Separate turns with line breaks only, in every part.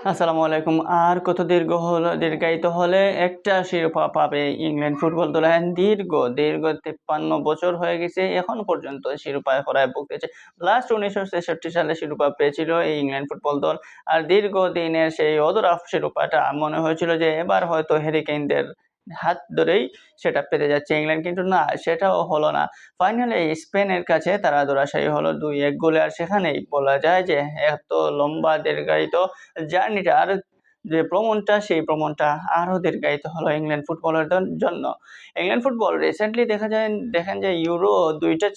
আসসালামু আলাইকুম। আর কত দীর্ঘায়িত হলে একটা শিরোপা পাবে ইংল্যান্ড ফুটবল দল। হ্যাঁ, দীর্ঘ ৫৩ বছর হয়ে গেছে। এখনো পর্যন্ত শিরোপায় হরায় ভুগতেছে। লাস্ট ১৯৬৬ সালে শিরোপা পেয়েছিল এই ইংল্যান্ড ফুটবল দল। আর দীর্ঘদিনের সেই অধরা শিরোপাটা মনে হয়েছিল যে এবার হয়তো হ্যারি কেইনদের হাত ধরেই সেটা পেতে যাচ্ছে ইংল্যান্ড, কিন্তু না, সেটাও হলো না। ফাইনালে স্পেনের কাছে তারা ধরাশায়ী হলো ২-১ গোলে। আর সেখানেই বলা যায় যে এত লম্বা দীর্ঘায়িত জার্নিটার যে ভ্রমণটা, সেই ভ্রমণটা আরো দীর্ঘায়িত হলো ইংল্যান্ড ফুটবলের জন্য। ইংল্যান্ড ফুটবল রিসেন্টলি দেখেন যে ইউরো ২ টা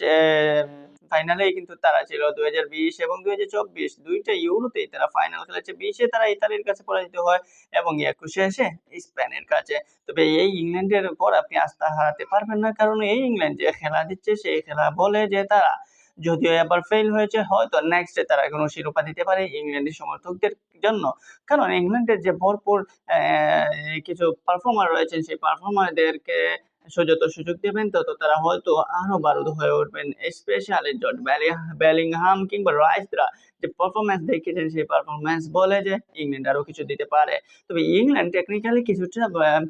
ফাইনালেই কিন্তু তারা ছিল ২০২০ এবং ২০২৪ ২ টা ইউরোতেই তারা ফাইনাল খেলেছে। ২০ এ তারা ইতালির কাছে পরাজিত হয় এবং ২১ এ এসে স্পেনের কাছে। তবে এই ইংল্যান্ডের উপর আপনি আস্থা হারাতে পারবেন না, কারণ এই ইংল্যান্ড যে খেলা দিচ্ছে সেই খেলা বলে যে তারা যদিও এবার ফেল হয়েছে, হয়তো নেক্সট ডে তারা কোনো শিরোপা দিতে পারে ইংল্যান্ডের সমর্থকদের জন্য। কারণ ইংল্যান্ডের যে ভরপুর কিছু পারফর্মার রয়েছেন, সেই পারফর্মারদেরকে যত সুযোগ দেবেন তত তারা হয়তো আরো বারুদ হয়ে উঠবেন। স্পেশালি জর্জ বেলিংহাম কিংবা রাইসরা যে পারফরম্যান্স দেখিয়েছেন, সেই পারফরম্যান্স বলে যে ইংল্যান্ড আরো কিছু দিতে পারে। তবে ইংল্যান্ড টেকনিক্যালি কিছুটা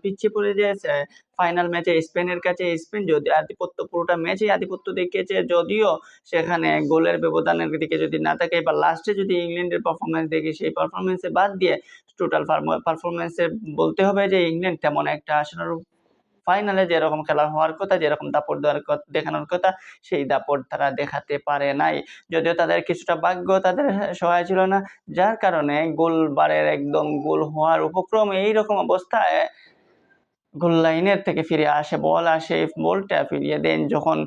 পিছিয়ে পড়ে গিয়েছে ফাইনাল ম্যাচে স্পেনের কাছে। স্পেন যদি আধিপত্য, পুরোটা ম্যাচেই আধিপত্য দেখিয়েছে, যদিও সেখানে গোলের ব্যবধানের দিকে যদি না তাকাই বা লাস্টে যদি ইংল্যান্ডের পারফরম্যান্স দেখি, সেই পারফরম্যান্সে বাদ দিয়ে টোটাল পারফরম্যান্সে বলতে হবে যে ইংল্যান্ড তেমন একটা আশানুরূপ ফাইনালে যেরকম খেলা হওয়ার কথা, যেরকম দাপট দেখানোর কথা, সেই দাপট তারা দেখাতে পারে নাই। যদিও তাদের কিছুটা ভাগ্য তাদের সহায় ছিল না, যার কারণে গোলবারের একদম গোল হওয়ার উপক্রম। এইরকম অবস্থায় গোল লাইনের থেকে ফিরে আসে, বল আসে, বলটা ফিরিয়ে দেন যখন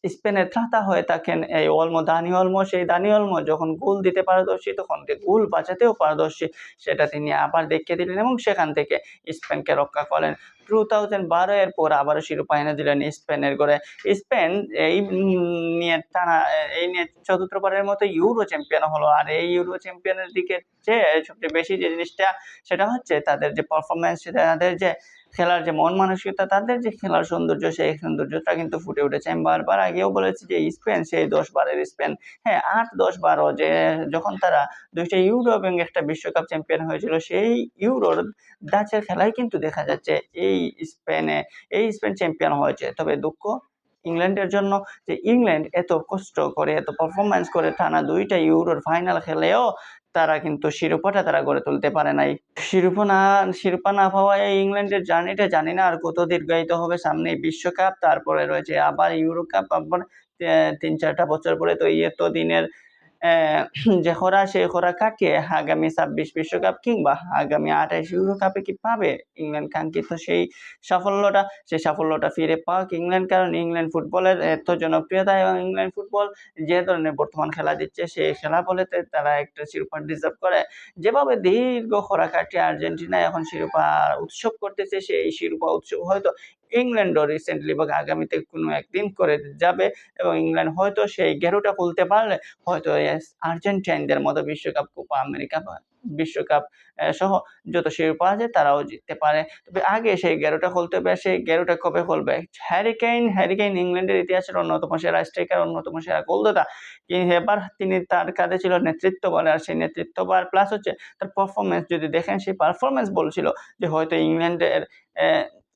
স্পেনের ত্রাতা হয়ে থাকেন এই দানি ওলমো। সেই দানি ওলমো যখন গোল দিতে পারদর্শী, তখন গোল বাঁচাতেও পারদর্শী, সেটা তিনি আবার দেখিয়ে দিলেন এবং সেখান থেকে স্পেনকে রক্ষা করলেন। 2012 এর পর আবারও শিরোপা এনে দিলেন স্পেনের ঘরে। স্পেন এই নিয়ে চতুর্থবারের মতো ইউরো চ্যাম্পিয়ন হলো। আর এই ইউরো চ্যাম্পিয়নের দিকে চেয়ে সবচেয়ে বেশি যে জিনিসটা, সেটা হচ্ছে তাদের যে পারফরম্যান্স, তাদের যে খেলার যে মন মানসিকতা, তাদের যে খেলার সৌন্দর্য, সেই সৌন্দর্যটা কিন্তু ফুটে উঠেছে। আমি বারবার আগেও বলেছি যে স্পেন সেই ১০ বারের স্পেন। হ্যাঁ, ৮, ১০ বারও যে যখন তারা ২ টা ইউরো এবং একটা বিশ্বকাপ চ্যাম্পিয়ন হয়েছিল, সেই ইউরোর ধাঁচের খেলাই কিন্তু দেখা যাচ্ছে এই স্পেন চ্যাম্পিয়ন হয়েছে। তবে দুঃখ ইংল্যান্ডের জন্য যে ইংল্যান্ড এত কষ্ট করে, এত পারফরম্যান্স করে টানা ২ টা ইউরোর ফাইনাল খেলেও তারা কিন্তু শিরোপাটা তারা গড়ে তুলতে পারে নাই। শিরোপা না পাওয়ায় ইংল্যান্ডের জার্নিটা জানি না আর কত দীর্ঘায়িত হবে। সামনে বিশ্বকাপ, তারপরে রয়েছে আবার ইউরো কাপ, আবার ৩-৪টা বছর পরে তো এত দিনের যে খরা, সেই খরা কাটিয়ে আগামী ২৬ বিশ্বকাপ কিংবা আগামী ২৮ ইউরো কাপে কি পাবে ইংল্যান্ড কাঙ্ক্ষিত সেই সাফল্যটা ফিরে পাক ইংল্যান্ড। কারণ ইংল্যান্ড ফুটবলের এত জনপ্রিয়তা এবং ইংল্যান্ড ফুটবল যে ধরনের বর্তমান খেলা দিচ্ছে, সেই খেলা বলেতে তারা একটা শিরোপা ডিজার্ভ করে। যেভাবে দীর্ঘ খরা কাটিয়ে আর্জেন্টিনা এখন শিরোপা উৎসব করতেছে, সেই শিরোপা উৎসব হয়তো ইংল্যান্ডও রিসেন্টলি বা আগামীতে কোনো একদিন করে যাবে এবং ইংল্যান্ড হয়তো সেই গেরোটা খুলতে পারলে হয়তো আর্জেন্টাইনদের মতো বিশ্বকাপ, কোপা আমেরিকা বা বিশ্বকাপ সহ যত শিরোপা আছে তারাও জিততে পারে। তবে আগে সেই গেরোটা খুলতে হবে। সেই গেরোটা কবে খুলবে? হ্যারি কেইন ইংল্যান্ডের ইতিহাসের অন্যতম সেরা স্ট্রাইকার, অন্যতম সেরা গোলদাতা। এবার তার কাঁধে ছিল নেতৃত্ব বল, আর সেই নেতৃত্ববার প্লাস হচ্ছে তার পারফরম্যান্স যদি দেখেন, সেই পারফরম্যান্স বলছিল যে হয়তো ইংল্যান্ডের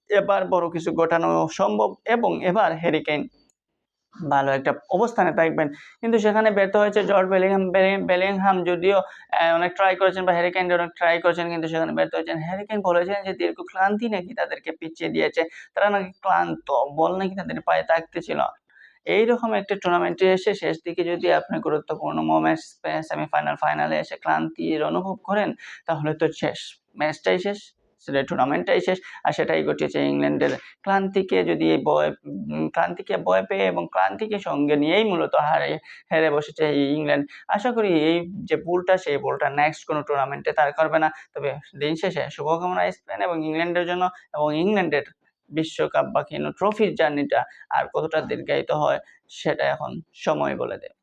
এবার বড় কিছু ঘটানো সম্ভব এবং এবার হ্যারি কেইন ভালো একটা অবস্থানে থাকবেন। কিন্তু সেখানে ব্যর্থ হয়েছে জর্জ বেলিংহাম যদিও অনেক ট্রাই করেছেন, বা হ্যারি কেইন অনেক ট্রাই করেছেন, কিন্তু সেখানে ব্যর্থ হয়েছেন। হ্যারি কেইন বলেছেন যে দীর্ঘ ক্লান্তি নাকি তাদেরকে পিছিয়ে দিয়েছে। তারা নাকি ক্লান্ত, বল নাকি তাদের পায়ে থাকতেছিল। এইরকম একটা টুর্নামেন্টে এসে শেষ দিকে যদি আপনি গুরুত্বপূর্ণ মোমেন্টস সেমিফাইনাল, ফাইনালে এসে ক্লান্তির অনুভব করেন, তাহলে তো শেষ, ম্যাচটাই শেষ, সেটা টুর্নামেন্টটাই শেষ। আর সেটাই ঘটেছে ইংল্যান্ডের। ক্লান্তিকে ভয় পেয়ে এবং ক্লান্তিকে সঙ্গে নিয়েই মূলত হেরে বসেছে এই ইংল্যান্ড। আশা করি এই যে ভুলটা, সেই ভুলটা নেক্সট কোনো টুর্নামেন্টে তারা করবে না। তবে দিন শেষে শুভকামনা স্পেন এবং ইংল্যান্ডের জন্য, এবং ইংল্যান্ডের বিশ্বকাপ বা ট্রফির জার্নিটা আর কতটা দীর্ঘায়িত হয় সেটা এখন সময় বলে দেবে।